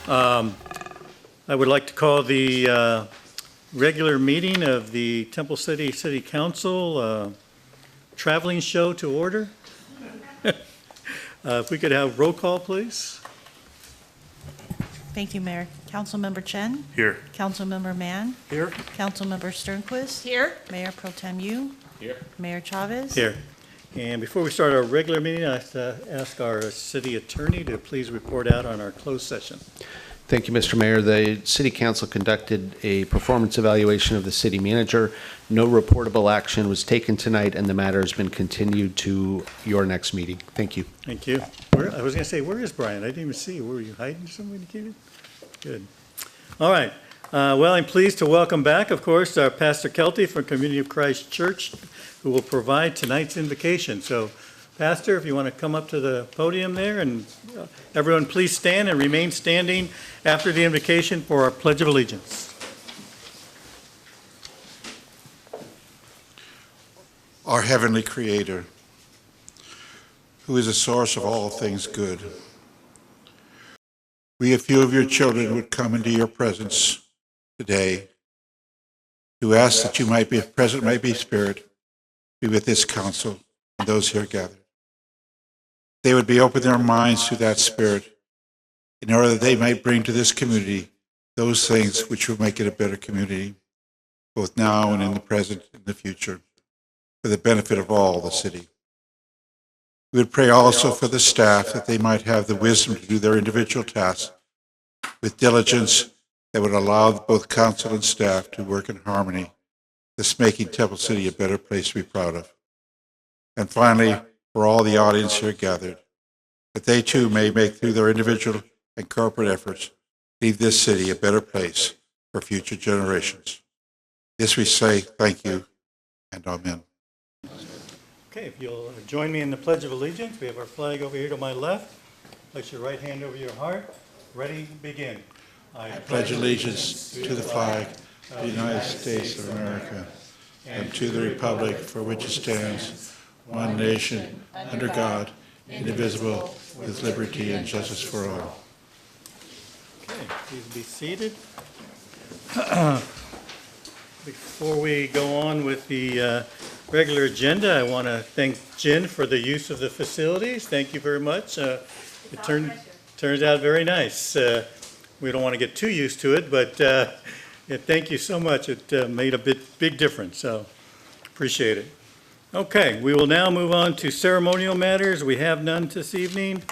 I would like to call the regular meeting of the Temple City City Council traveling show to order. If we could have roll call, please. Thank you, Mayor. Councilmember Chen? Here. Councilmember Mann? Here. Councilmember Sternquist? Here. Mayor Pro Tem Yu? Here. Mayor Chavez? Here. And before we start our regular meeting, I have to ask our city attorney to please report out on our closed session. Thank you, Mr. Mayor. The City Council conducted a performance evaluation of the city manager. No reportable action was taken tonight, and the matter has been continued to your next meeting. Thank you. Thank you. I was going to say, where is Brian? I didn't even see you. Were you hiding somewhere? Good. All right. Well, I'm pleased to welcome back, of course, our Pastor Kelty from Community of Christ Church, who will provide tonight's invocation. So, Pastor, if you want to come up to the podium there, and everyone please stand and remain standing after the invocation for our Pledge of Allegiance. Our Heavenly Creator, who is the source of all things good, we, a few of your children, would come into your presence today to ask that you might be present, might be Spirit, be with this council and those here gathered. They would be open their minds to that Spirit in order that they might bring to this community those things which will make it a better community, both now and in the present and the future, for the benefit of all the city. We would pray also for the staff that they might have the wisdom to do their individual tasks with diligence that would allow both council and staff to work in harmony, thus making Temple City a better place to be proud of. And finally, for all the audience here gathered, that they too may make, through their individual and corporate efforts, leave this city a better place for future generations. This we say thank you and amen. Okay, if you'll join me in the Pledge of Allegiance. We have our flag over here to my left. Place your right hand over your heart. Ready, begin. I Pledge allegiance to the flag of the United States of America and to the republic for which it stands, one nation, under God, indivisible, with liberty and justice for all. Okay, please be seated. Before we go on with the regular agenda, I want to thank Jen for the use of the facilities. Thank you very much. It turns out very nice. We don't want to get too used to it, but thank you so much. It made a big difference, so appreciate it. Okay, we will now move on to ceremonial matters. We have none this evening.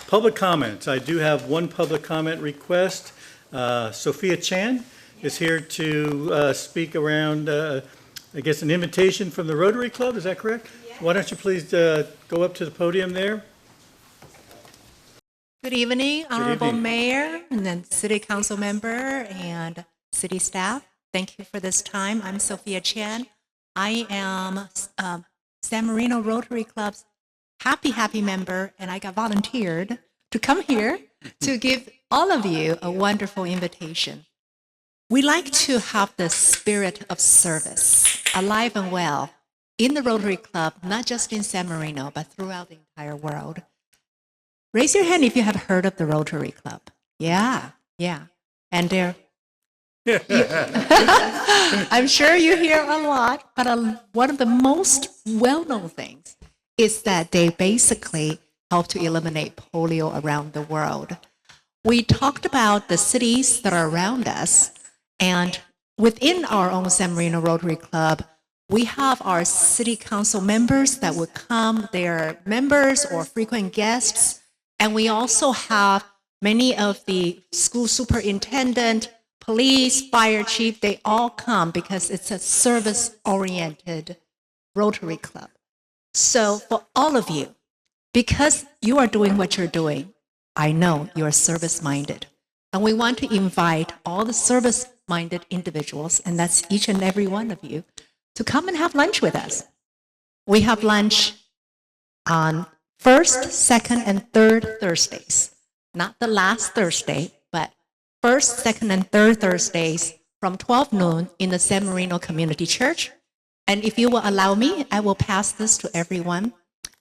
Public comments. I do have one public comment request. Sophia Chan is here to speak around, I guess, an invitation from the Rotary Club. Is that correct? Yeah. Why don't you please go up to the podium there? Good evening, Honorable Mayor, and then City Council member and city staff. Thank you for this time. I'm Sophia Chan. I am San Marino Rotary Club's happy member, and I got volunteered to come here to give all of you a wonderful invitation. We like to have the spirit of service alive and well in the Rotary Club, not just in San Marino, but throughout the entire world. Raise your hand if you have heard of the Rotary Club. Yeah. And they're I'm sure you hear a lot, but one of the most well-known things is that they basically help to eliminate polio around the world. We talked about the cities that are around us, and within our own San Marino Rotary Club, we have our city council members that would come. They're members or frequent guests, and we also have many of the school superintendent, police, fire chief. They all come because it's a service-oriented Rotary Club. So for all of you, because you are doing what you're doing, I know you are service-minded. And we want to invite all the service-minded individuals, and that's each and every one of you, to come and have lunch with us. We have lunch on first, second, and third Thursdays. Not the last Thursday, but first, second, and third Thursdays from 12 noon in the San Marino Community Church. And if you will allow me, I will pass this to everyone.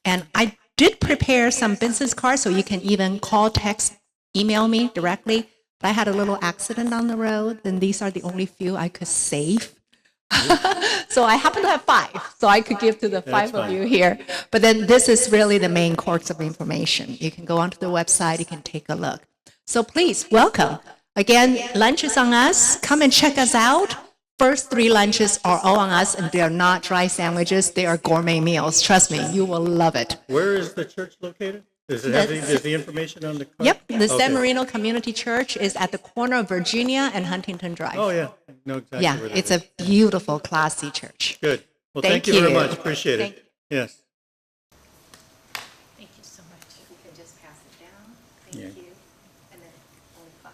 And I did prepare some business cards, so you can even call, text, email me directly. but I had a little accident on the road, and these are the only few I could save. So I happen to have 5, so I could give to the 5 of you here. But then this is really the main course of information. You can go onto the website, you can take a look. So please, welcome. Again, lunch is on us. Come and check us out. First 3 lunches are all on us, and they are not dry sandwiches. They are gourmet meals. Trust me, you will love it. Where is the church located? Does it have is the information on the card? Yep, the San Okay. Marino Community Church is at the corner of Virginia and Huntington Drive. Oh, yeah. I know exactly Yeah, where that it's is. a beautiful, classy church. Good. Well, Thank thank you very you. much. Appreciate Thank it. Yes. Thank you so much. You can just pass it down. Yeah. Thank you. And then only 5.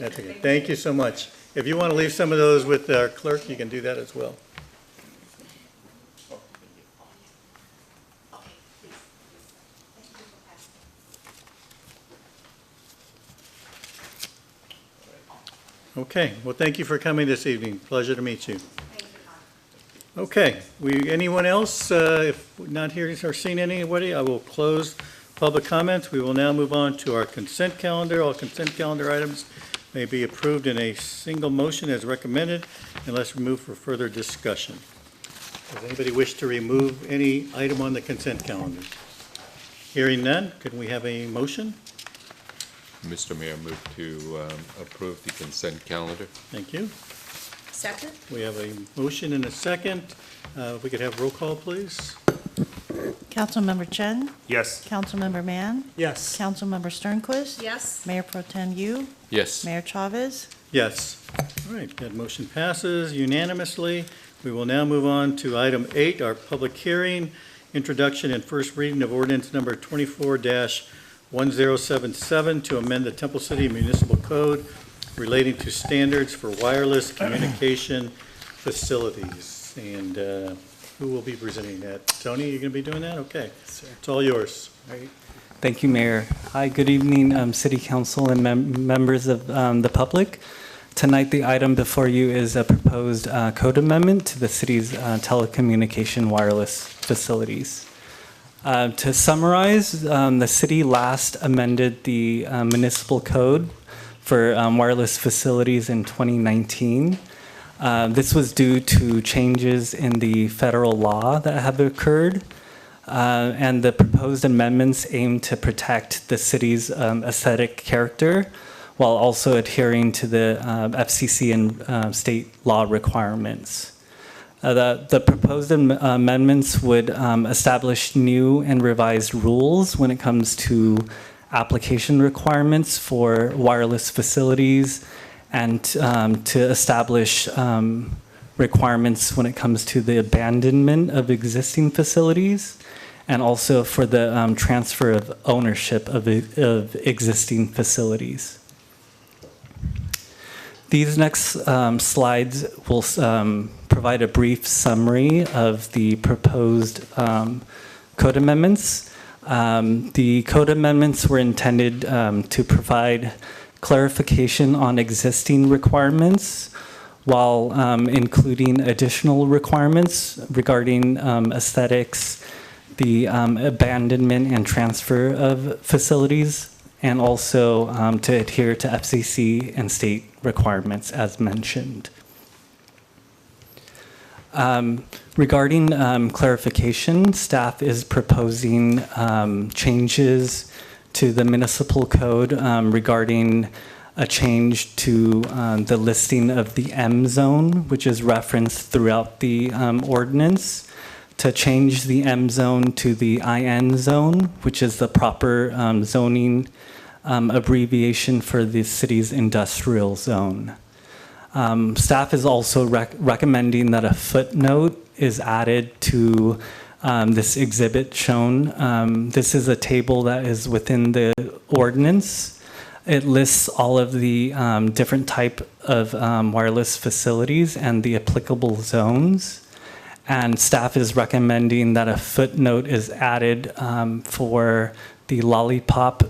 That's okay. Thank you so much. If you want to leave some of those with our clerk, you can do that as well. Okay, well, thank you for coming this evening. Pleasure to meet you. Okay, anyone else, if not here or seen anybody, I will close public comments. We will now move on to our consent calendar. All consent calendar items may be approved in a single motion as recommended unless removed for further discussion. Does anybody wish to remove any item on the consent calendar? Hearing none, can we have a motion? Mr. Mayor, move to approve the consent calendar. Thank you. Second? We have a motion and a second. If we could have roll call, please. Councilmember Chen? Yes. Councilmember Mann? Yes. Councilmember Sternquist? Yes. Mayor Pro Tem Yu? Yes. Mayor Chavez? Yes. All right, that motion passes unanimously. We will now move on to item 8, our public hearing, introduction and first reading of ordinance number 24-1077 to amend the Temple City Municipal Code relating to standards for wireless communication facilities. And who will be presenting that? Tony, you going to be doing that? Okay. It's all yours. Thank you, Mayor. Hi, good evening, City Council and members of the public. Tonight, the item before you is a proposed code amendment to the city's telecommunication wireless facilities. To summarize, the city last amended the municipal code for wireless facilities in 2019. This was due to changes in the federal law that have occurred, and the proposed amendments aim to protect the city's aesthetic character while also adhering to the FCC and state law requirements. The proposed amendments would establish new and revised rules when it comes to application requirements for wireless facilities and to establish requirements when it comes to the abandonment of existing facilities and also for the transfer of ownership of existing facilities. These next slides will provide a brief summary of the proposed code amendments. The code amendments were intended to provide clarification on existing requirements while including additional requirements regarding aesthetics, the abandonment and transfer of facilities, and also to adhere to FCC and state requirements as mentioned. Regarding clarification, staff is proposing changes to the municipal code regarding a change to the listing of the M zone, which is referenced throughout the ordinance, to change the M zone to the IN zone, which is the proper zoning abbreviation for the city's industrial zone. Staff is also recommending that a footnote is added to this exhibit shown. This is a table that is within the ordinance. It lists all of the different type of wireless facilities and the applicable zones. And staff is recommending that a footnote is added for the Lollipop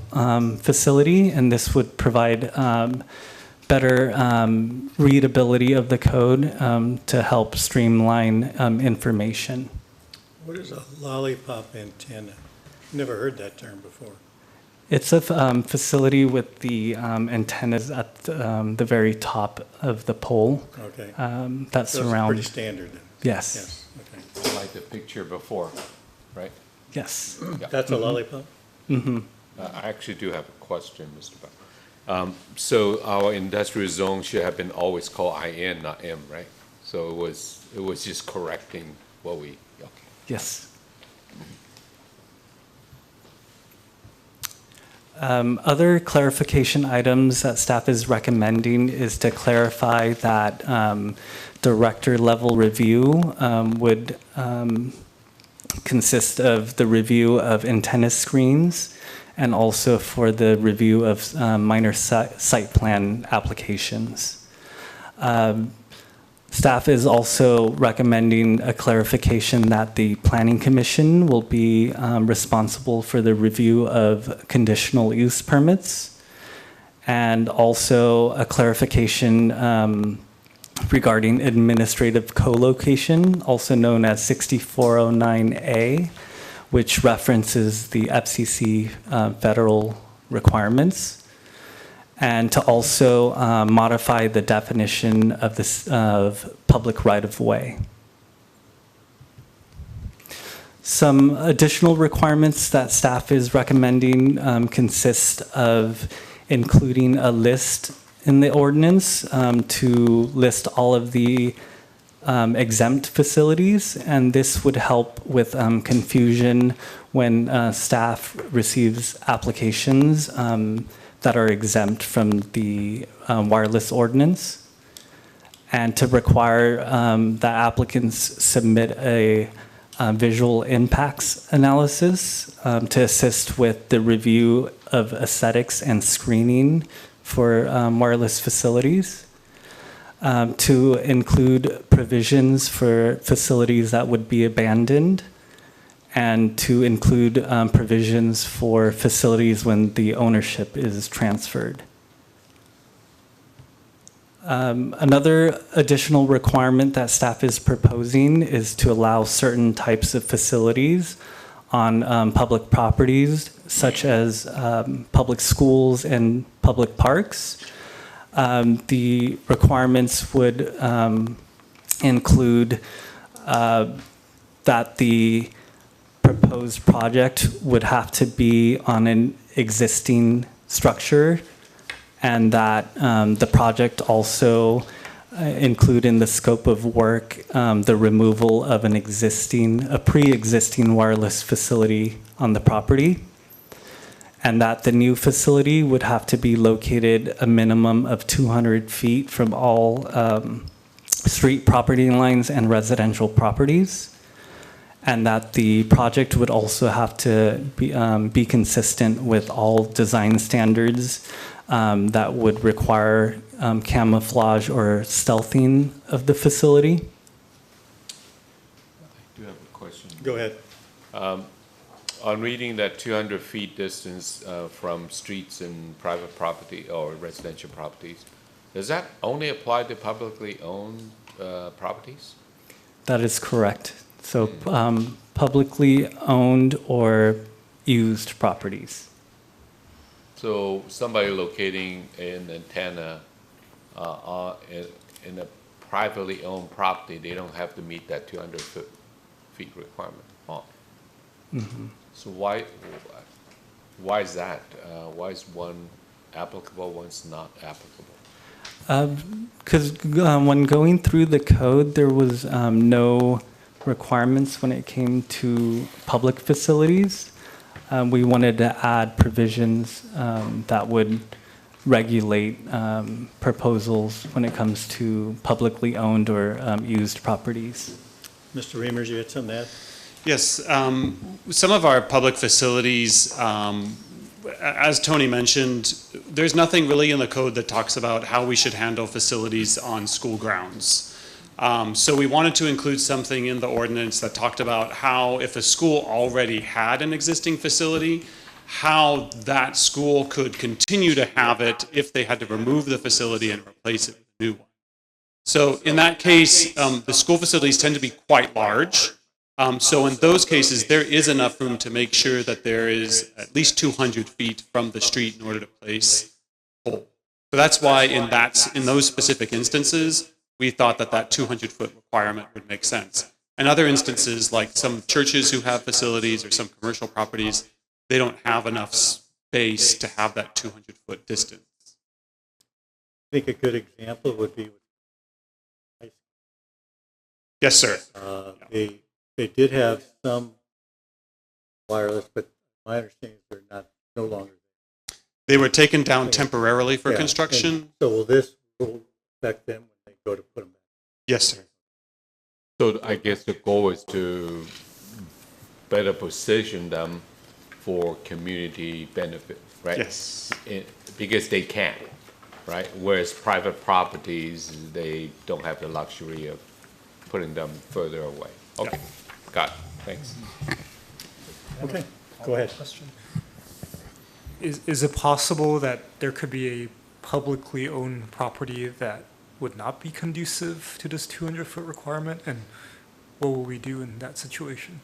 facility, and this would provide better readability of the code to help streamline information. What is a lollipop antenna? Never heard that term before. It's a facility with the antennas at the very top of the pole Okay. that So it's surround. pretty standard then? Yes. Yes, okay. Like the picture before, right? Yes. Yeah. That's a lollipop? I actually do have a question, Mr. Bell. So our industrial zone should have been always called IN, not M, right? So it was just correcting what we, okay. Yes. Other clarification items that staff is recommending is to clarify that director level review would consist of the review of antenna screens and also for the review of minor site plan applications. Staff is also recommending a clarification that the Planning Commission will be responsible for the review of conditional use permits, and also a clarification regarding administrative co-location, also known as 6409A, which references the FCC federal requirements, and to also modify the definition of this of public right-of-way. Some additional requirements that staff is recommending consist of including a list in the ordinance to list all of the exempt facilities, and this would help with confusion when staff receives applications that are exempt from the wireless ordinance, and to require that applicants submit a visual impacts analysis to assist with the review of aesthetics and screening for wireless facilities, to include provisions for facilities that would be abandoned, and to include provisions for facilities when the ownership is transferred. Another additional requirement that staff is proposing is to allow certain types of facilities on public properties, such as public schools and public parks. The requirements would include that the proposed project would have to be on an existing structure, and that the project also include in the scope of work the removal of a pre-existing wireless facility on the property, and that the new facility would have to be located a minimum of 200 feet from all street property lines and residential properties, and that the project would also have to be consistent with all design standards that would require camouflage or stealthing of the facility. I do have a question. Go ahead. On reading that 200 feet distance from streets and private property or residential properties, does that only apply to publicly owned properties? That is correct. So publicly owned or used properties. So somebody locating an antenna in a privately owned property, they don't have to meet that 200 feet requirement. So why is that? Why is one applicable, one's not applicable? Because when going through the code, there was no requirements when it came to public facilities. We wanted to add provisions that would regulate proposals when it comes to publicly owned or used properties. Mr. Reimers, you had something to add? Yes, some of our public facilities, as Tony mentioned, there's nothing really in the code that talks about how we should handle facilities on school grounds. So we wanted to include something in the ordinance that talked about how if a school already had an existing facility, how that school could continue to have it if they had to remove the facility and replace it with a new one. So in that case, the school facilities tend to be quite large. So in those cases, there is enough room to make sure that there is at least 200 feet from the street in order to place a pole. So that's why in those specific instances, we thought that that 200-foot requirement would make sense. In other instances, like some churches who have facilities or some commercial properties, they don't have enough space to have that 200-foot distance. I think a good example would be, Yes, sir. they did have some wireless, but my understanding is they're no longer. They were taken down temporarily for Yeah, construction. and so will this affect them when they go to put them back? Yes, sir. So I guess the goal is to better position them for community benefit, right? Yes. Because they can, right? Whereas private properties, they don't have the luxury of putting them further away. Okay, got it, thanks. Okay, go ahead. Is it possible that there could be a publicly owned property that would not be conducive to this 200-foot requirement? And what will we do in that situation?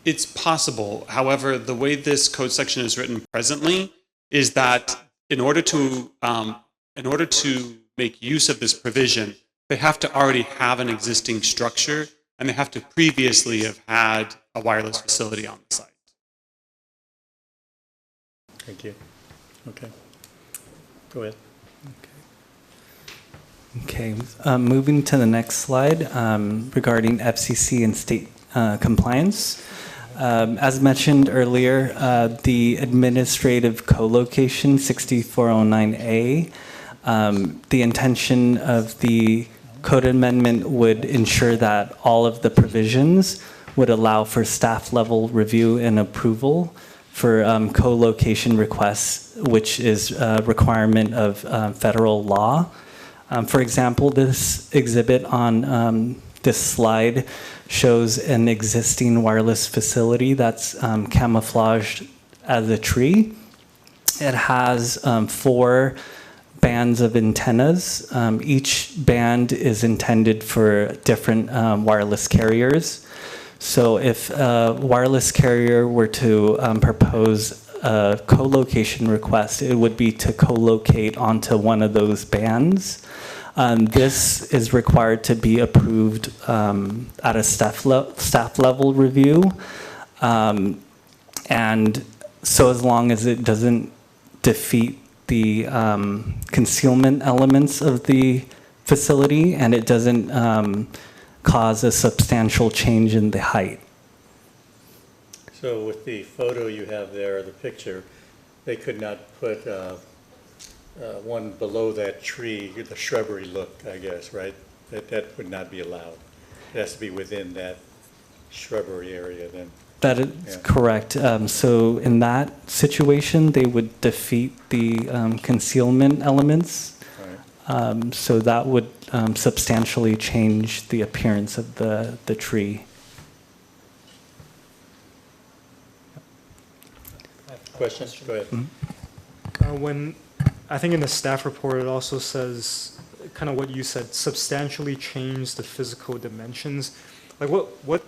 It's possible. However, the way this code section is written presently is that in order to make use of this provision, they have to already have an existing structure, and they have to previously have had a wireless facility on the site. Thank you. Okay. Go ahead. Okay, moving to the next slide regarding FCC and state compliance. As mentioned earlier, the administrative co-location 6409A, the intention of the code amendment would ensure that all of the provisions would allow for staff level review and approval for co-location requests, which is a requirement of federal law. For example, this exhibit on this slide shows an existing wireless facility that's camouflaged as a tree. It has 4 bands of antennas. Each band is intended for different wireless carriers. So if a wireless carrier were to propose a co-location request, it would be to co-locate onto one of those bands. This is required to be approved at a staff level review. And so as long as it doesn't defeat the concealment elements of the facility and it doesn't cause a substantial change in the height. So with the photo you have there, the picture, they could not put one below that tree, the shrubbery look, I guess, right? That would not be allowed. It has to be within that shrubbery area then. That is correct. So in that situation, they would defeat the concealment elements. Right. So that would substantially change the appearance of the tree. Questions? Go ahead. When I think in the staff report, it also says kind of what you said, substantially change the physical dimensions. Like what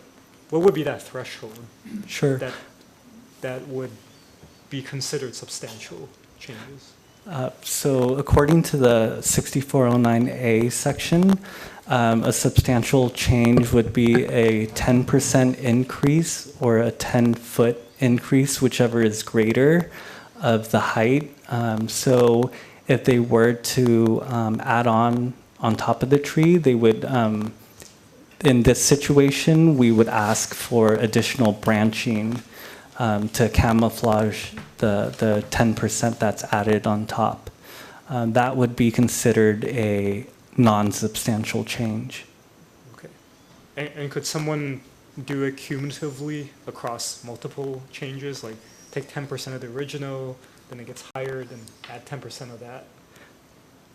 would be that threshold Sure. that would be considered substantial changes? So according to the 6409A section, a substantial change would be a 10% increase or a 10-foot increase, whichever is greater, of the height. So if they were to add on top of the tree, they would, in this situation, we would ask for additional branching to camouflage the 10% that's added on top. That would be considered a non-substantial change. Okay. And could someone do it cumulatively across multiple changes, like take 10% of the original, then it gets higher, then add 10% of that?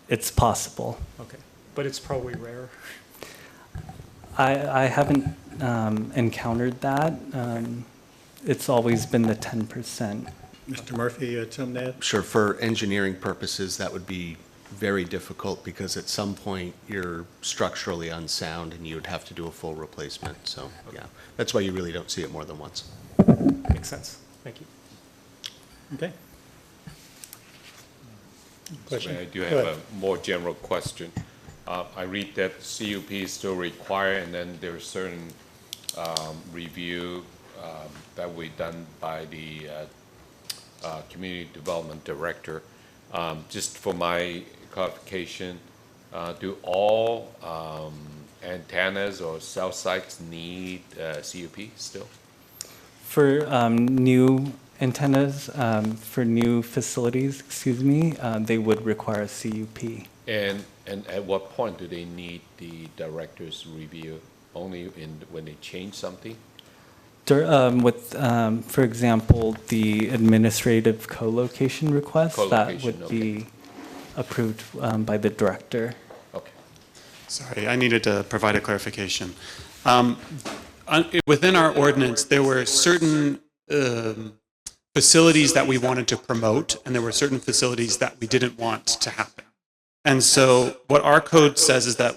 It's possible. Okay, but it's probably rare. I haven't encountered that. It's always been the 10%. Mr. Murphy, you had something to add? Sure, for engineering purposes, that would be very difficult because at some point you're structurally unsound and you would have to do a full replacement. So, yeah, that's why you really don't see it more than once. Makes sense. Thank you. Okay. Question? I do Go have ahead. a more general question. I read that CUP is still required, and then there's certain review that we done by the Community Development Director. Just for my clarification, do all antennas or cell sites need CUP still? For new antennas, for new facilities, excuse me, they would require a CUP. And at what point do they need the director's review? Only when they change something? For example, the administrative co-location request, that Co-location, would okay. be approved by the director. Okay. Sorry, I needed to provide a clarification. Within our ordinance, there were certain facilities that we wanted to promote, and there were certain facilities that we didn't want to happen. And so what our code says is that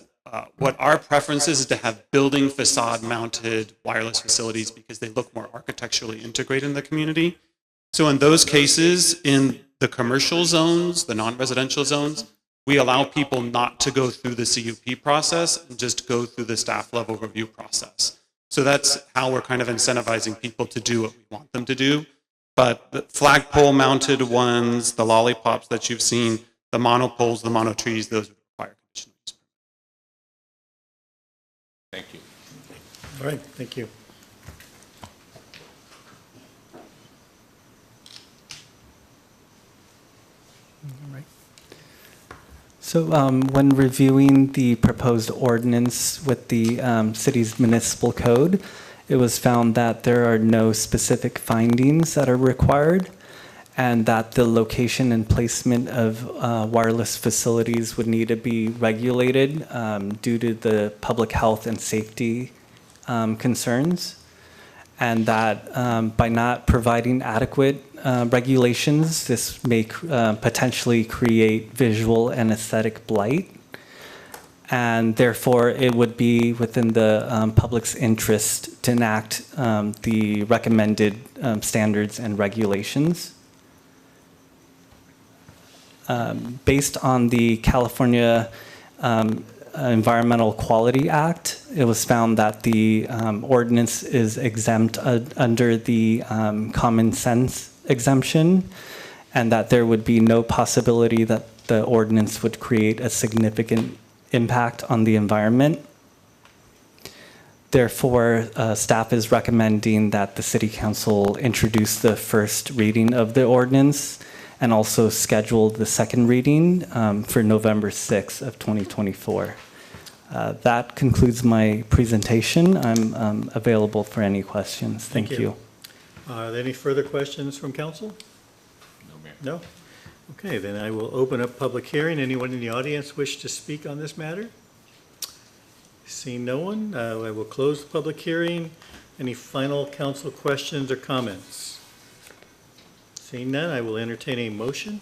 what our preference is to have building facade mounted wireless facilities because they look more architecturally integrated in the community. So in those cases, in the commercial zones, the non-residential zones, we allow people not to go through the CUP process and just go through the staff level review process. So that's how we're kind of incentivizing people to do what we want them to do. But the flagpole mounted ones, the lollipops that you've seen, the monopoles, the monotrees, those would require conditional use. Thank you. All right, thank you. So when reviewing the proposed ordinance with the city's municipal code, it was found that there are no specific findings that are required, and that the location and placement of wireless facilities would need to be regulated due to the public health and safety concerns, and that by not providing adequate regulations, this may potentially create visual and aesthetic blight, and therefore it would be within the public's interest to enact the recommended standards and regulations. Based on the California Environmental Quality Act, it was found that the ordinance is exempt under the common sense exemption, and that there would be no possibility that the ordinance would create a significant impact on the environment. Therefore, staff is recommending that the City Council introduce the first reading of the ordinance and also schedule the second reading for November 6th of 2024. That concludes my presentation. I'm available for any questions. Thank you. Are there any further questions from council? No, Mayor. No? Okay, then I will open up public hearing. Anyone in the audience wish to speak on this matter? Seeing no one, I will close the public hearing. Any final council questions or comments? Seeing none, I will entertain a motion.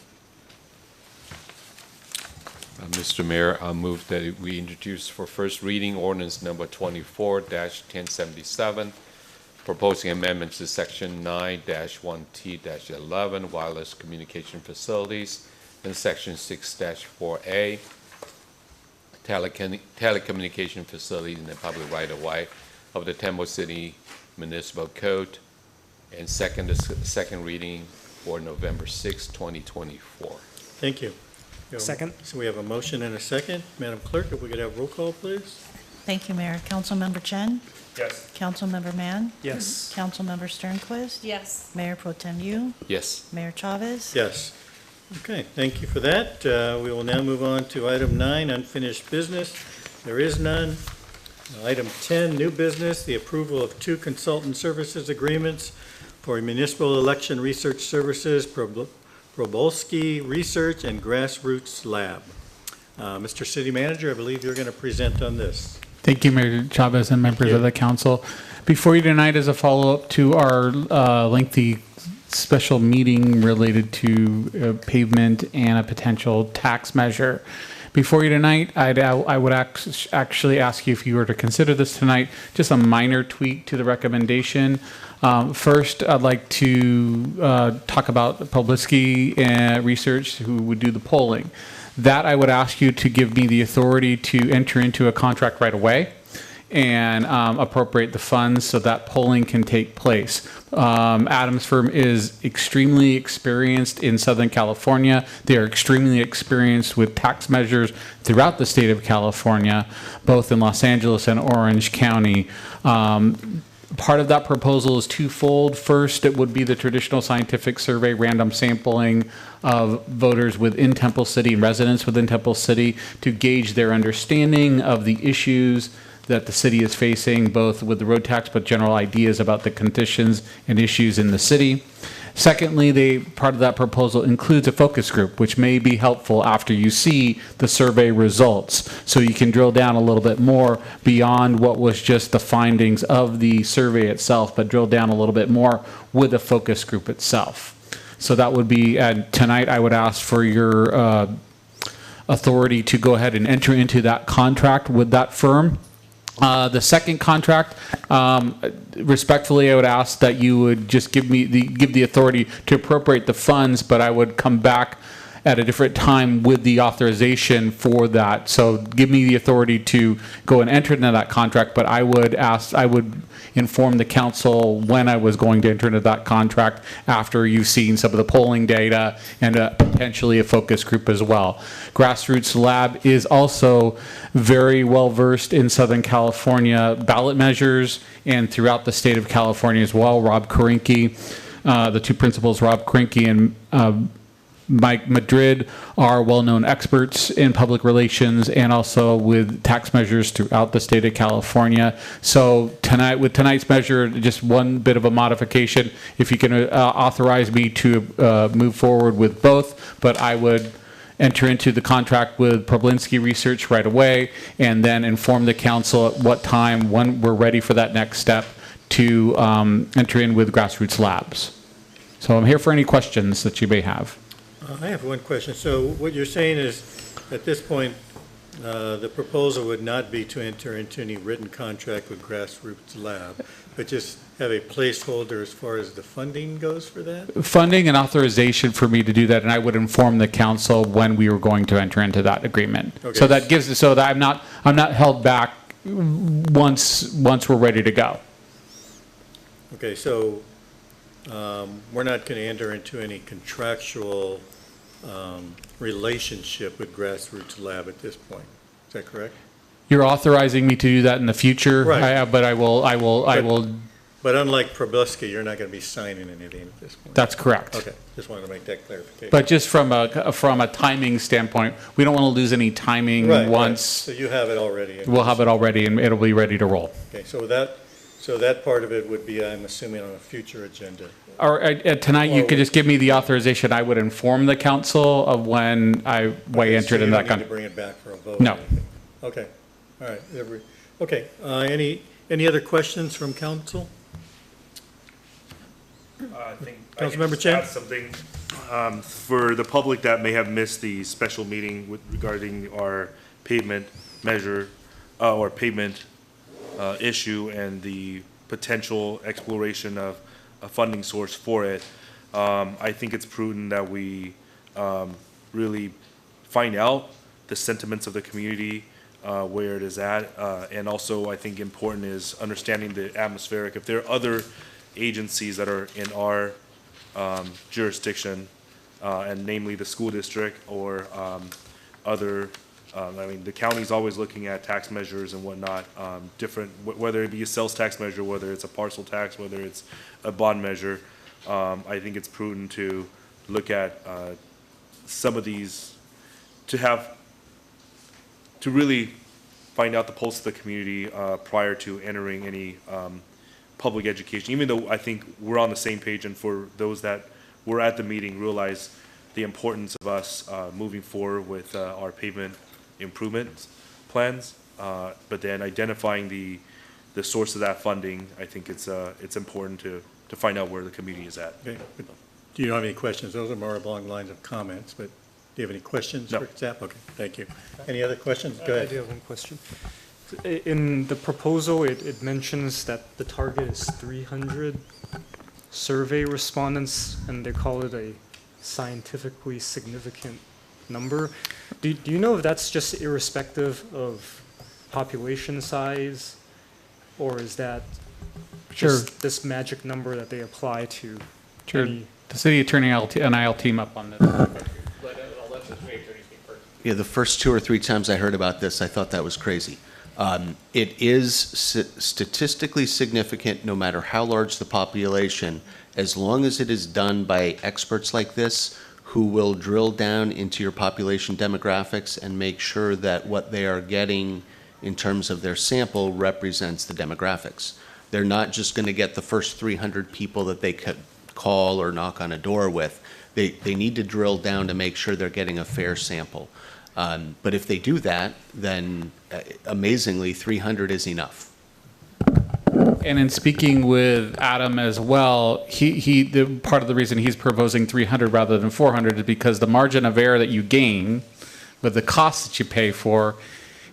Mr. Mayor, I move that we introduce for first reading ordinance number 24-1077, proposing amendments to section 9-1T-11 wireless communication facilities and section 6-4A telecommunication facilities in the public right-of-way of the Temple City Municipal Code, and the second reading for November 6, 2024. Thank you. Second. So we have a motion and a second. Madam Clerk, if we could have roll call, please. Thank you, Mayor. Councilmember Chen? Yes. Councilmember Mann? Yes. Councilmember Sternquist? Yes. Mayor Pro Tem Yu? Yes. Mayor Chavez? Yes. Okay, thank you for that. We will now move on to item 9, unfinished business. There is none. Item 10, new business, the approval of 2 consultant services agreements for municipal election research services, Probolsky Research and GRASSROOTSLAB. Mr. City Manager, I believe you're going to present on this. Thank you, Mayor Chavez and members of the council. Before you tonight is a follow-up to our lengthy special meeting related to pavement and a potential tax measure. Before you tonight, I would actually ask you if you were to consider this tonight, just a minor tweak to the recommendation. First, I'd like to talk about PROBOLSKY research who would do the polling. That I would ask you to give me the authority to enter into a contract right away and appropriate the funds so that polling can take place. Adam's firm is extremely experienced in Southern California. They are extremely experienced with tax measures throughout the state of California, both in Los Angeles and Orange County. Part of that proposal is twofold. First, it would be the traditional scientific survey, random sampling of voters within Temple City and residents within Temple City to gauge their understanding of the issues that the city is facing, both with the road tax, but general ideas about the conditions and issues in the city. Secondly, part of that proposal includes a focus group, which may be helpful after you see the survey results. So you can drill down a little bit more beyond what was just the findings of the survey itself, but drill down a little bit more with the focus group itself. So that would be, tonight I would ask for your authority to go ahead and enter into that contract with that firm. The second contract, respectfully, I would ask that you would just give the authority to appropriate the funds, but I would come back at a different time with the authorization for that. So give me the authority to go and enter into that contract, but I would inform the council when I was going to enter into that contract after you've seen some of the polling data and potentially a focus group as well. GRASSROOTSLAB is also very well versed in Southern California ballot measures and throughout the state of California as well. Rob Korinke, the two principals, Rob Korinke and Mike Madrid, are well-known experts in public relations and also with tax measures throughout the state of California. So tonight, with tonight's measure, just one bit of a modification. If you can authorize me to move forward with both, but I would enter into the contract with PROBOLSKY Research right away and then inform the council at what time, when we're ready for that next step, to enter in with GRASSROOTSLAB. So I'm here for any questions that you may have. I have one question. So what you're saying is, at this point, the proposal would not be to enter into any written contract with GRASSROOTSLAB, but just have a placeholder as far as the funding goes for that? Funding and authorization for me to do that, and I would inform the council when we were going to enter into that agreement. Okay. So that gives, so that I'm not held back once we're ready to go. Okay, so we're not going to enter into any contractual relationship with GRASSROOTSLAB at this point. Is that correct? You're authorizing me to do that in the future, Right. but I will. But unlike PROBOLSKY, you're not going to be signing anything at this point. That's correct. Okay, just wanted to make that clarification. But just from a timing standpoint, we don't want to lose any timing Right, once. right. So you have it already. We'll have it already, and it'll be ready to roll. Okay, so that part of it would be, I'm assuming, on a future agenda. Or tonight, you could just give me the authorization. I would inform the council of when I entered in that So you don't need to contract. bring it back for a vote? No. or anything? Okay, all right. Okay, any other questions from council? I think I can Councilmember just Chen? add something for the public that may have missed the special meeting regarding our pavement measure or pavement issue and the potential exploration of a funding source for it. I think it's prudent that we really find out the sentiments of the community, where it is at, and also I think important is understanding the atmospheric. If there are other agencies that are in our jurisdiction, and namely the school district or other, I mean, the county's always looking at tax measures and whatnot, different, whether it be a sales tax measure, whether it's a parcel tax, whether it's a bond measure. I think it's prudent to look at some of these, to really find out the pulse of the community prior to entering any public education, even though I think we're on the same page, and for those that were at the meeting realize the importance of us moving forward with our pavement improvement plans, but then identifying the source of that funding, I think it's important to to find out where the community is at. Okay, but do you don't have any questions? Those are more along lines of comments, but do you have any questions No. for staff? Okay, thank you. Any other questions? Go I ahead. do have one question. In the proposal, it mentions that the target is 300 survey respondents, and they call it a scientifically significant number. Do you know if that's just irrespective of population size, or is that just this magic number that they apply to Sure. any? The city attorney and I'll team up on this. Yeah, the first 2 or 3 times I heard about this, I thought that was crazy. It is statistically significant, no matter how large the population, as long as it is done by experts like this, who will drill down into your population demographics and make sure that what they are getting in terms of their sample represents the demographics. They're not just going to get the first 300 people that they could call or knock on a door with. They need to drill down to make sure they're getting a fair sample. But if they do that, then amazingly, 300 is enough. And in speaking with Adam as well, the part of the reason he's proposing 300 rather than 400 is because the margin of error that you gain with the cost that you pay for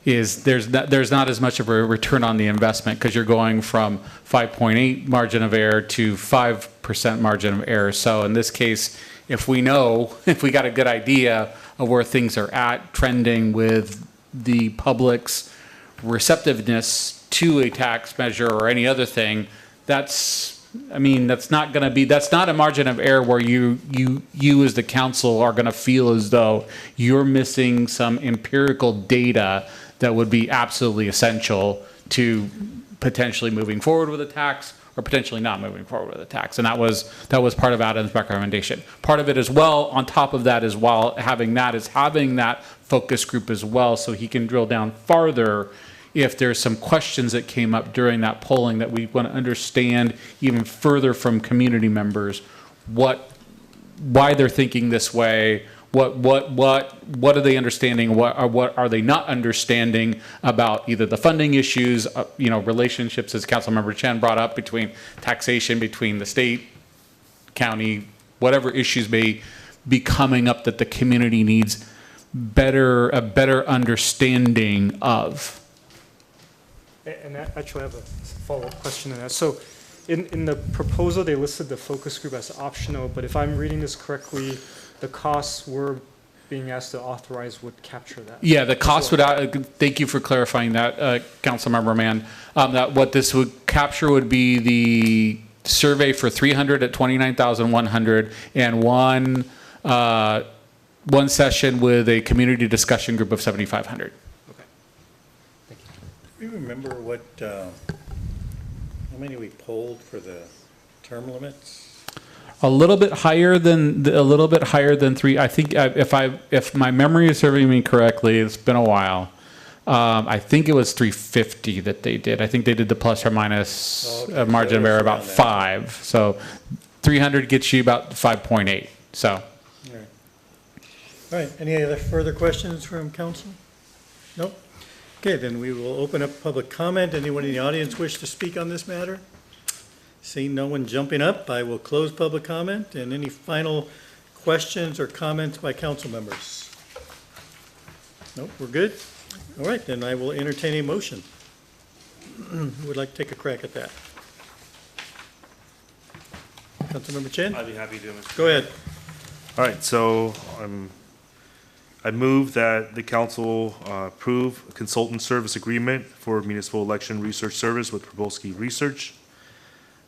is there's not as much of a return on the investment, because you're going from 5.8 margin of error to 5% margin of error. So in this case, if we got a good idea of where things are at trending with the public's receptiveness to a tax measure or any other thing, that's not a margin of error where you as the council are going to feel as though you're missing some empirical data that would be absolutely essential to potentially moving forward with a tax or potentially not moving forward with a tax. And that was part of Adam's recommendation. Part of it as well, on top of that, having that focus group as well, so he can drill down farther if there's some questions that came up during that polling that we want to understand even further from community members, why they're thinking this way, what are they understanding, what are they not understanding about either the funding issues, relationships, as Councilmember Chen brought up, between taxation, between the state, county, whatever issues may be coming up that the community needs a better understanding of. And actually, I have a follow-up question on that. So in the proposal, they listed the focus group as optional, but if I'm reading this correctly, the costs we're being asked to authorize would capture that. Yeah, the cost would, thank you for clarifying that, Councilmember Mann. That what this would capture would be the survey for 300 at 29,100 and one session with a community discussion group of 7,500. Okay. Thank you. Do you remember how many we polled for the term limits? A little bit higher than 3. I think if my memory is serving me correctly, it's been a while. I think it was 350 that they did. I think they did the plus or minus margin of error about 5. So 300 gets you about 5.8. So. All right. Any other further questions from council? Nope. Okay, then we will open up public comment. Anyone in the audience wish to speak on this matter? Seeing no one jumping up, I will close public comment. And any final questions or comments by council members? Nope, we're good? All right, then I will entertain a motion. Who would like to take a crack at that? Councilmember Chen? I'd be happy to, Mr. Go ahead. All right, so I move that the council approve a consultant service agreement for municipal election research service with Probolsky Research,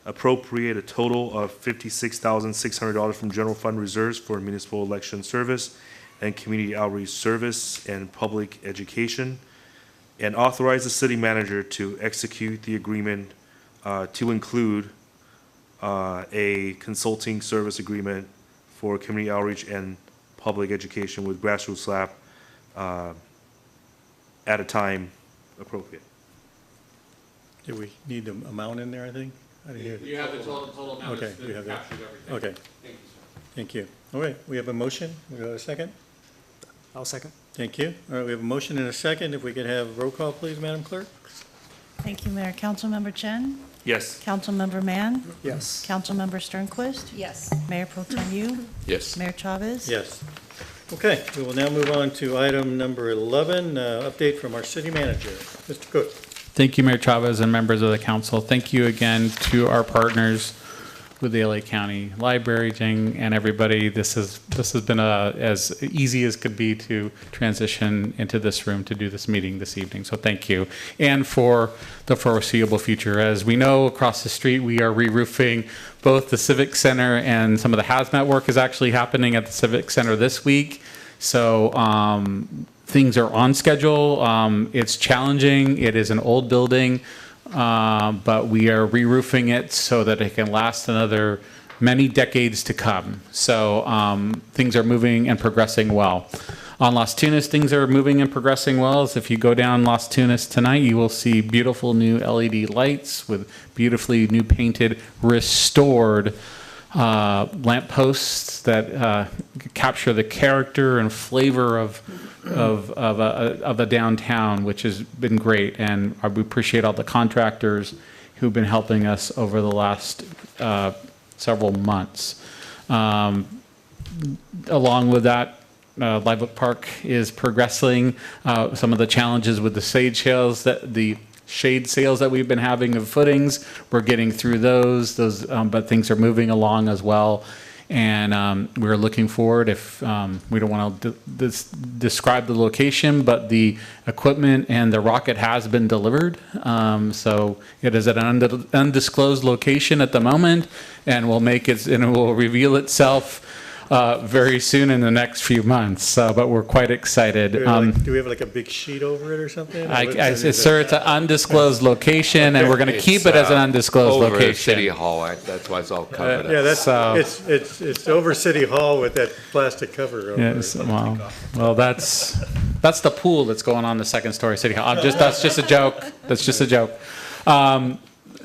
appropriate a total of $56,600 from general fund reserves for municipal election service and community outreach service and public education, and authorize the city manager to execute the agreement to include a consulting service agreement for community outreach and public education with GRASSROOTSLAB at a time appropriate. Do we need the amount in there, I think? I didn't hear that. You have the total amount. Okay, we have that. Captures everything. Okay, Thank you, sir. thank you. All right, we have a motion. We have a second? I'll second. Thank you. All right, we have a motion and a second. If we could have roll call, please, Madam Clerk? Thank you, Mayor. Councilmember Chen, Yes. Councilmember Mann? Yes. Councilmember Sternquist? Yes. Mayor Pro Tem You? Yes. Mayor Chavez? Yes. Okay, we will now move on to item number 11, update from our city manager. Mr. Cook. Thank you, Mayor Chavez and members of the council. Thank you again to our partners with the LA County Library, Jing, and everybody. This has been as easy as could be to transition into this room to do this meeting this evening. So thank you. And for the foreseeable future, as we know, across the street, we are re-roofing both the Civic Center, and some of the hazmat work is actually happening at the Civic Center this week. So things are on schedule. It's challenging. It is an old building. But we are re-roofing it so that it can last another many decades to come. So things are moving and progressing well. On Las Tunas, things are moving and progressing well. As if you go down Las Tunas tonight, you will see beautiful new LED lights with beautifully new painted, restored lampposts that capture the character and flavor of the downtown, which has been great. And we appreciate all the contractors who've been helping us over the last several months. Along with that, Live Oak Park is progressing. Some of the challenges with the shade sales that we've been having of footings, we're getting through those, but things are moving along as well. And we're looking forward, if we don't want to describe the location, but the equipment and the rocket has been delivered. So it is at an undisclosed location at the moment, and it will reveal itself very soon in the next few months. But we're quite excited. Do we have like a big sheet over it or something? Sir, it's an undisclosed location, and we're going to keep it as an undisclosed Over location. City Hall, that's why it's all covered up. Yeah, it's over City Hall with that plastic cover over Yes, it. well, that's the pool that's going on the second story City Hall. That's just a joke. That's just a joke.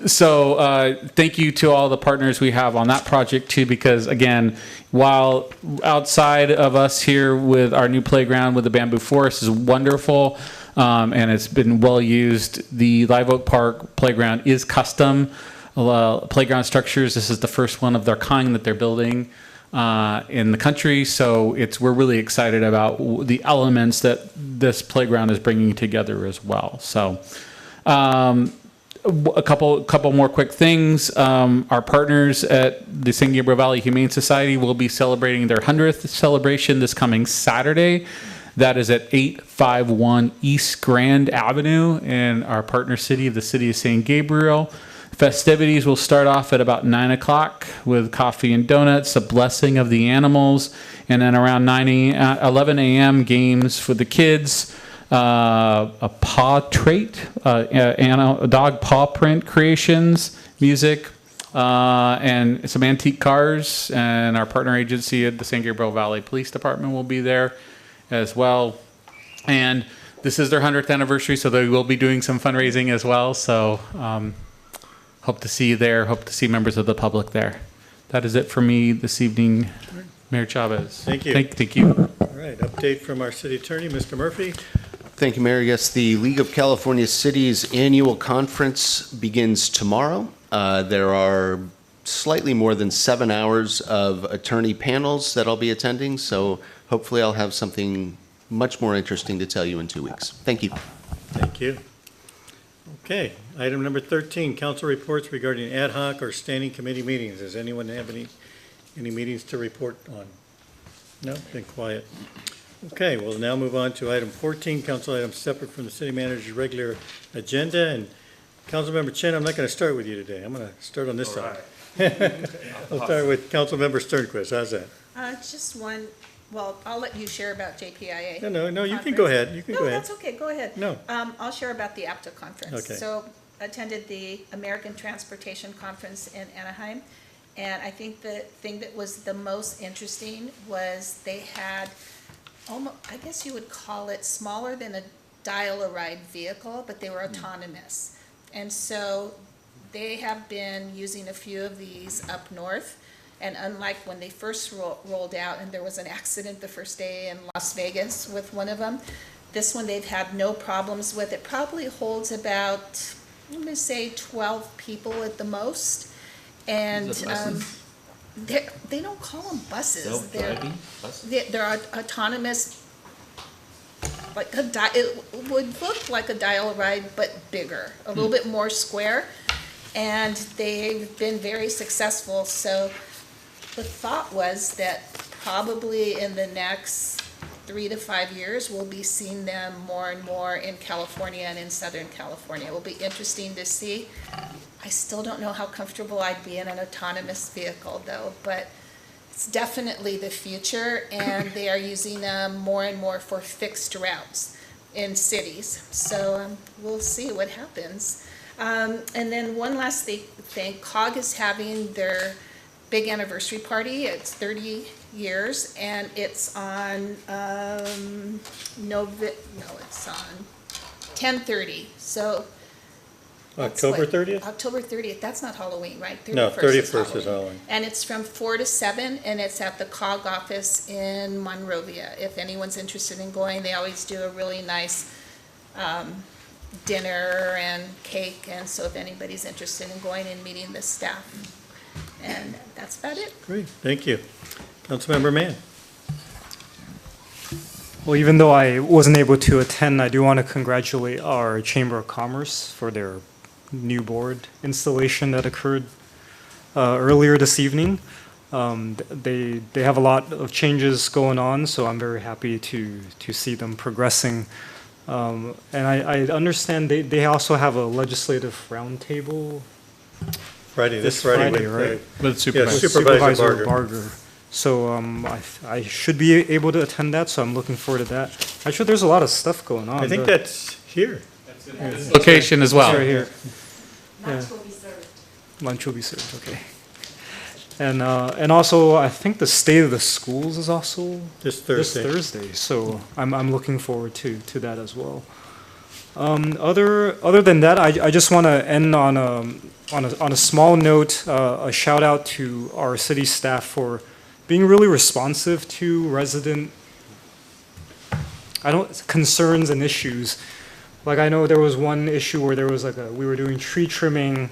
So thank you to all the partners we have on that project too, because again, while outside of us here with our new playground with the bamboo forest is wonderful, and it's been well used, the Live Oak Park playground is custom playground structures. This is the first one of their kind that they're building in the country. So we're really excited about the elements that this playground is bringing together as well. So a couple more quick things. Our partners at the San Gabriel Valley Humane Society will be celebrating their 100th celebration this coming Saturday. That is at 851 East Grand Avenue in our partner city of the city of San Gabriel. Festivities will start off at about 9 o'clock with coffee and donuts, a blessing of the animals, and then around 11 a.m. games for the kids. A paw trait, a dog paw print creations, music, and some antique cars. And our partner agency at the San Gabriel Valley Police Department will be there as well. And this is their 100th anniversary, so they will be doing some fundraising as well. So hope to see you there. Hope to see members of the public there. That is it for me this evening, Mayor Chavez. Thank you. Thank you. All right, update from our city attorney, Mr. Murphy. Thank you, Mayor. Yes, the League of California Cities annual conference begins tomorrow. There are slightly more than 7 hours of attorney panels that I'll be attending, so hopefully I'll have something much more interesting to tell you in 2 weeks. Thank you. Thank you. Okay, item number 13, council reports regarding ad hoc or standing committee meetings. Does anyone have any meetings to report on? No, been quiet. Okay, we'll now move on to item 14, council items separate from the city manager's regular agenda. And Councilmember Chen, I'm not going to start with you today. I'm going to start on this side. I'll start with Councilmember Sternquist. How's that? Just one, well, I'll let you share about JPIA. No, you can go ahead. You can go ahead. No, that's okay, go ahead. No. I'll share about the APTA conference. Okay. So attended the American Transportation Conference in Anaheim, and I think the thing that was the most interesting was they had almost, I guess you would call it smaller than a dial-a-ride vehicle, but they were autonomous. And so they have been using a few of these up north. And unlike when they first rolled out, and there was an accident the first day in Las Vegas with one of them, this one they've had no problems with. It probably holds about I'm gonna say 12 people at the most. And they don't call them buses. Self-driving buses? They're autonomous, like it would look like a dial ride, but bigger, a little bit more square. And they've been very successful. So the thought was that probably in the next 3 to 5 years, we'll be seeing them more and more in California and in Southern California. It will be interesting to see. I still don't know how comfortable I'd be in an autonomous vehicle though, but it's definitely the future, and they are using them more and more for fixed routes in cities. So we'll see what happens. And then one last thing, COG is having their big anniversary party. It's 30 years, and it's on it's on 10/30. So October 30th? October 30th. That's not Halloween, right? No, 31st is Halloween. And it's from 4 to 7, and it's at the COG office in Monrovia. If anyone's interested in going, they always do a really nice dinner and cake, and so if anybody's interested in going and meeting the staff. And that's about it. Great, thank you. Councilmember Mann. Well, even though I wasn't able to attend, I do want to congratulate our Chamber of Commerce for their new board installation that occurred earlier this evening. They have a lot of changes going on, so I'm very happy to see them progressing. And I understand they also have a legislative roundtable This Friday, right? With Supervisor Barger. So I should be able to attend that, so I'm looking forward to that. Actually, there's a lot of stuff going on. I think that's here. Location as well. It's right here. Lunch will be served. Lunch will be served, okay. And also, I think the State of the Schools is also This Thursday. this Thursday, so I'm looking forward to that as well. Other than that, I just want to end on a small note, a shout out to our city staff for being really responsive to resident concerns and issues. Like, I know there was one issue where there was we were doing tree trimming,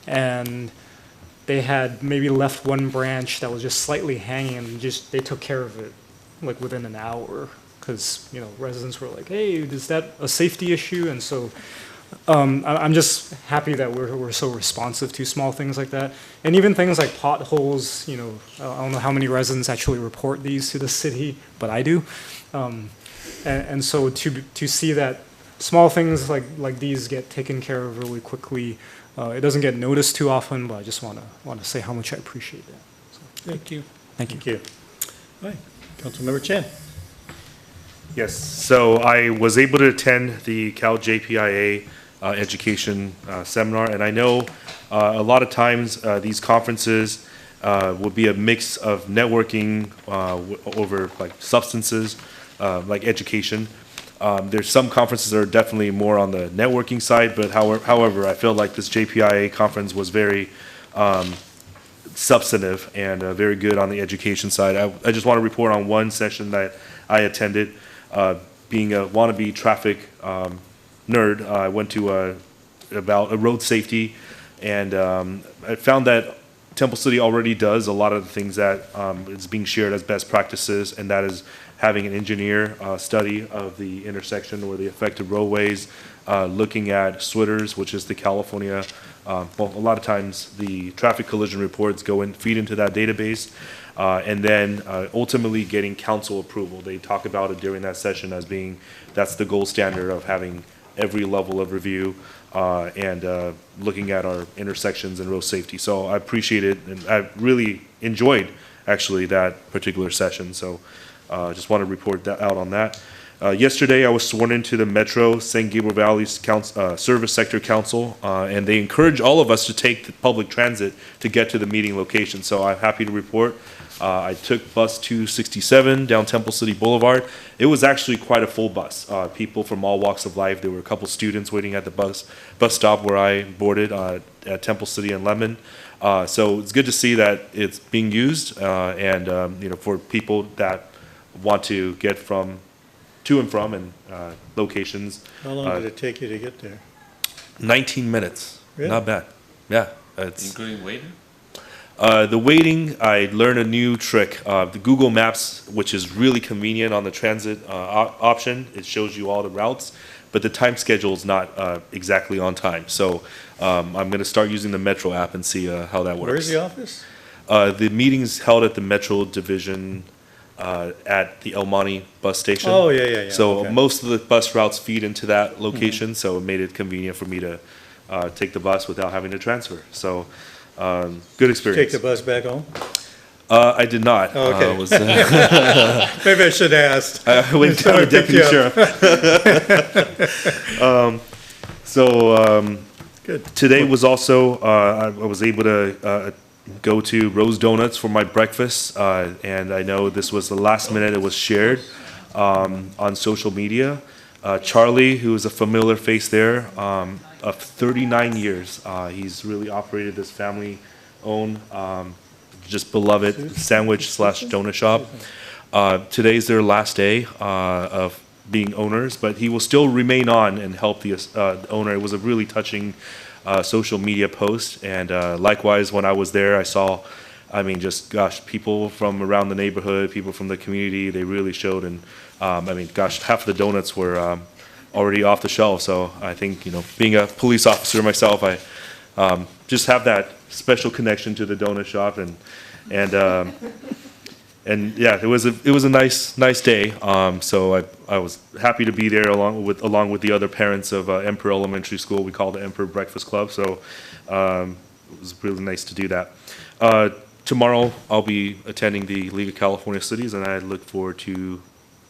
and they had maybe left one branch that was just slightly hanging, and they took care of it like within an hour, because residents were like, hey, is that a safety issue? And so I'm just happy that we're so responsive to small things like that. And even things like potholes, I don't know how many residents actually report these to the city, but I do. And so to see that small things like these get taken care of really quickly, it doesn't get noticed too often, but I just want to say how much I appreciate that. So, Thank you. thank you. Thank you. All right, Councilmember Chen. Yes, so I was able to attend the Cal JPIA education seminar, and I know a lot of times these conferences will be a mix of networking over like substances, like education. There's some conferences that are definitely more on the networking side, but however, I feel like this JPIA conference was very substantive and very good on the education side. I just want to report on one session that I attended. Being a wannabe traffic nerd, I went to about road safety, and I found that Temple City already does a lot of the things that is being shared as best practices, and that is having an engineer study of the intersection or the affected roadways, looking at SWITRs, which is the California, well, a lot of times the traffic collision reports go and feed into that database, and then ultimately getting council approval. They talk about it during that session as being, that's the gold standard of having every level of review and looking at our intersections and road safety. So I appreciate it, and I really enjoyed actually that particular session. So just want to report that out on that. Yesterday, I was sworn into the Metro St. Gabriel Valley's Service Sector Council, and they encourage all of us to take the public transit to get to the meeting location. So I'm happy to report. I took bus 267 down Temple City Boulevard. It was actually quite a full bus. People from all walks of life. There were a couple students waiting at the bus stop where I boarded at Temple City and Lemon. So it's good to see that it's being used, and for people that want to get to and from locations. How long did it take you to get there? 19 minutes. Really? Not bad. Yeah. It's, Including waiting? the waiting, I learned a new trick. The Google Maps, which is really convenient on the transit option, it shows you all the routes, but the time schedule is not exactly on time. So I'm going to start using the Metro app and see how that works. Where's the office? The meeting's held at the Metro Division at the El Monte bus station. Oh, yeah. So Okay. most of the bus routes feed into that location, so it made it convenient for me to take the bus without having to transfer. So good experience. Take the bus back home? I did not. Oh, okay. Was, Maybe I should have asked. I went to the deputy sheriff. Good. Today was also, I was able to go to Rose Donuts for my breakfast, and I know this was the last minute it was shared on social media. Charlie, who is a familiar face there, of 39 years, he's really operated this family-owned, just beloved sandwich/donut shop. Today's their last day of being owners, but he will still remain on and help the owner. It was a really touching social media post, and likewise, when I was there, I saw, I mean, just gosh, people from around the neighborhood, people from the community, they really showed, and I mean, gosh, half of the donuts were already off the shelf. So I think, you know, being a police officer myself, I just have that special connection to the donut shop, and yeah, it was a nice day. So I was happy to be there along with the other parents of Emperor Elementary School. We call it the Emperor Breakfast Club. So it was really nice to do that. Tomorrow I'll be attending the League of California Cities, and I look forward to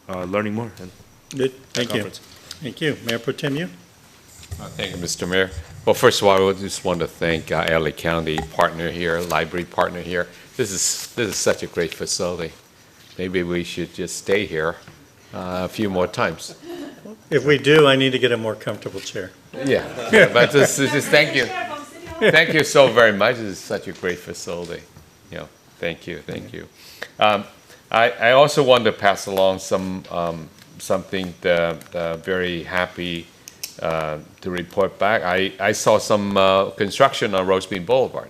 learning more. Good, thank you. Conference. Thank you. Mayor Pro Tem, you? Thank you, Mr. Mayor. Well, first of all, I just want to thank LA County partner here, library partner here. This is such a great facility. Maybe we should just stay here a few more times. If we do, I need to get a more comfortable chair. Yeah, but just thank you. Thank you so very much. This is such a great facility. You know, thank you. I also want to pass along something very happy to report back. I saw some construction on Rosebean Boulevard,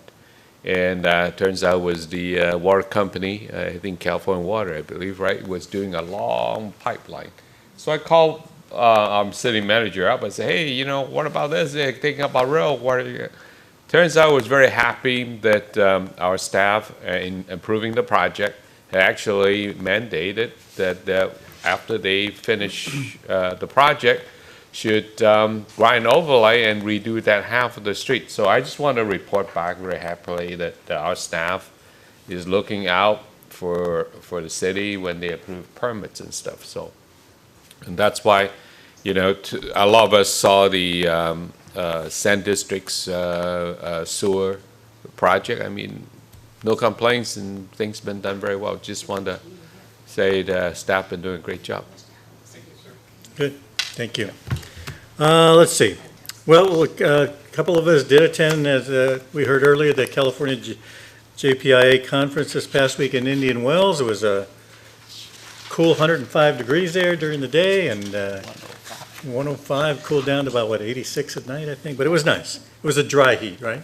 and turns out it was the water company, I think California Water, I believe, right, was doing a long pipeline. So I called our city manager up and said, hey, you know, what about this? They're taking up our road. Turns out I was very happy that our staff in approving the project had actually mandated that after they finish the project, should grind overlay and redo that half of the street. So I just want to report back very happily that our staff is looking out for the city when they approve permits and stuff. So, and that's why, you know, a lot of us saw the Sand District's sewer project. I mean, no complaints and things been done very well. Just want to say the staff been doing a great job. Good, thank you. Let's see. Well, a couple of us did attend, as we heard earlier, the California JPIA conference this past week in Indian Wells. It was a cool 105 degrees there during the day, and 105 cooled down to about, what, 86 at night, I think? But it was nice. It was a dry heat, right?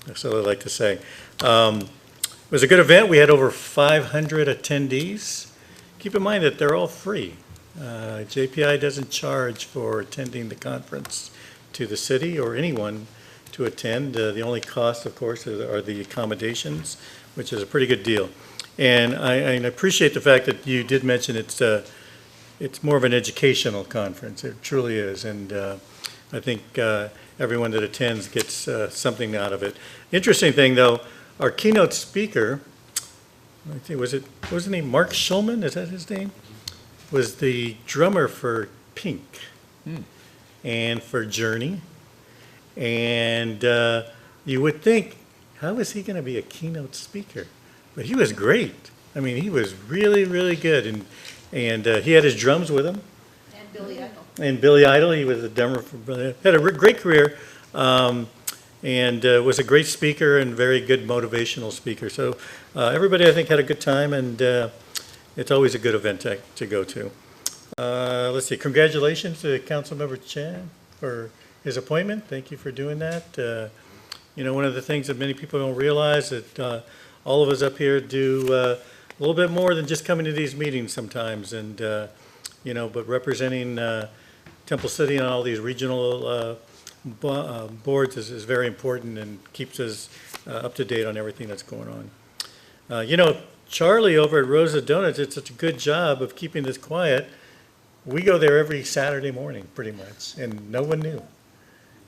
That's what I like to say. It was a good event. We had over 500 attendees. Keep in mind that they're all free. JPI doesn't charge for attending the conference to the city or anyone to attend. The only cost, of course, are the accommodations, which is a pretty good deal. And I appreciate the fact that you did mention it's more of an educational conference. It truly is. And I think everyone that attends gets something out of it. Interesting thing, though, our keynote speaker, I think, what was his name? Mark Schulman, is that his name? Was the drummer for Pink and for Journey. And you would think, how is he going to be a keynote speaker? But he was great. I mean, he was really, really good. And he had his drums with him. And Billy Idol. And Billy Idol, he was a drummer for, had a great career. And was a great speaker and very good motivational speaker. So everybody, I think, had a good time, and it's always a good event to go to. Let's see, congratulations to Councilmember Chan for his appointment. Thank you for doing that. You know, one of the things that many people don't realize that all of us up here do a little bit more than just coming to these meetings sometimes, and you know, but representing Temple City on all these regional boards is very important and keeps us up to date on everything that's going on. You know, Charlie over at Rosa Donuts did such a good job of keeping this quiet. We go there every Saturday morning, pretty much, and no one knew.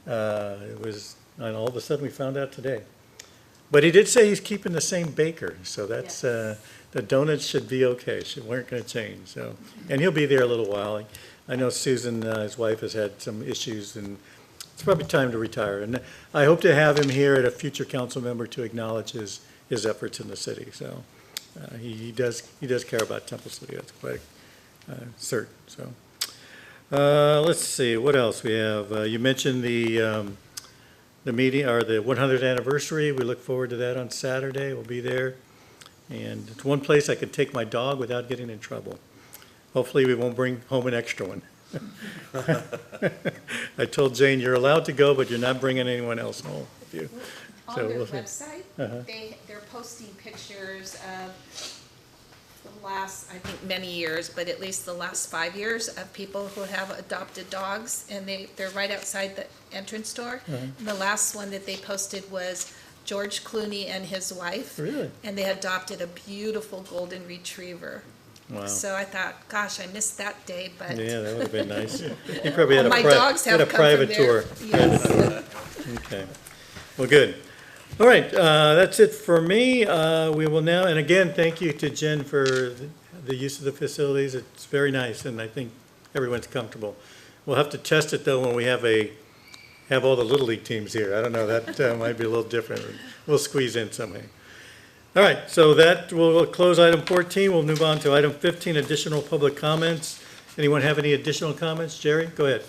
It was, and all of a sudden we found out today. But he did say he's keeping the same baker, so that's, the donuts should be okay, weren't gonna change, so. And he'll be there a little while. I know Susan, his wife, has had some issues, and it's probably time to retire. And I hope to have him here at a future council member to acknowledge his efforts in the city, so. He does care about Temple City, that's quite certain, so. Let's see, what else we have? You mentioned the meeting, or the 100th anniversary. We look forward to that on Saturday. We'll be there. And it's one place I could take my dog without getting in trouble. Hopefully, we won't bring home an extra one. I told Jane, you're allowed to go, but you're not bringing anyone else home with you. On So their we'll see. website, they're posting pictures of the last, I think, many years, but at least the last 5 years of people who have adopted dogs, and they're right outside the entrance door. And the last one that they posted was George Clooney and his wife. Really? And they adopted a beautiful golden retriever. Wow. So I thought, gosh, I missed that day, but. Yeah, that would have been nice. He probably had My dogs have a come private from there. tour. Yes. Okay. Well, good. All right, that's it for me. We will now, and again, thank you to Jen for the use of the facilities. It's very nice, and I think everyone's comfortable. We'll have to test it, though, when we have all the Little League teams here. I don't know, that might be a little different. We'll squeeze in somehow. All right, so that will close item 14. We'll move on to item 15, additional public comments. Anyone have any additional comments? Jerry, go ahead.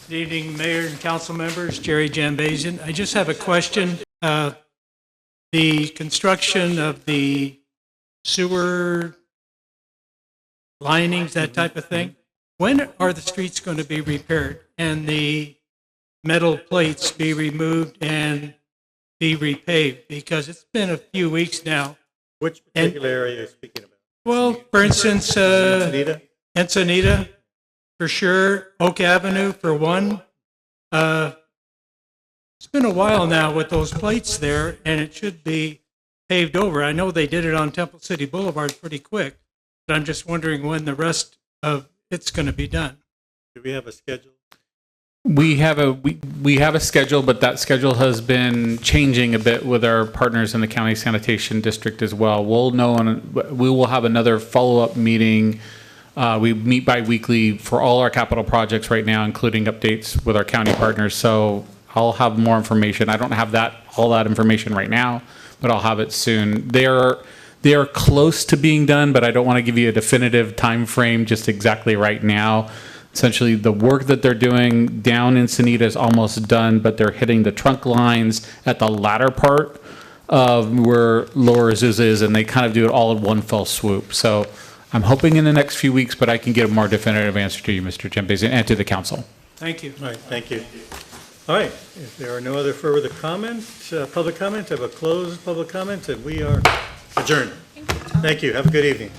Good evening, Mayor and council members. Jerry Jambazian. I just have a question. The construction of the sewer linings, that type of thing, when are the streets going to be repaired and the metal plates be removed and be repaved? Because it's been a few weeks now. Which particular area are you speaking about? Well, for instance, Encinita, for sure, Oak Avenue for one. It's been a while now with those plates there, and it should be paved over. I know they did it on Temple City Boulevard pretty quick, but I'm just wondering when the rest of it's going to be done. Do we have a schedule? We have a schedule, but that schedule has been changing a bit with our partners in the county sanitation district as well. We'll know, we will have another follow-up meeting. We meet bi-weekly for all our capital projects right now, including updates with our county partners. So I'll have more information. I don't have all that information right now, but I'll have it soon. They are close to being done, but I don't want to give you a definitive time frame just exactly right now. Essentially, the work that they're doing down in Encinita is almost done, but they're hitting the trunk lines at the latter part of where Lower Azusa is, and they kind of do it all in one fell swoop. So I'm hoping in the next few weeks, but I can get a more definitive answer to you, Mr. Jambazian, and to the council. Thank you. All right, thank you. All right, if there are no other further comments, public comments, I have a closed public comments, and we are adjourned. Thank you. Have a good evening.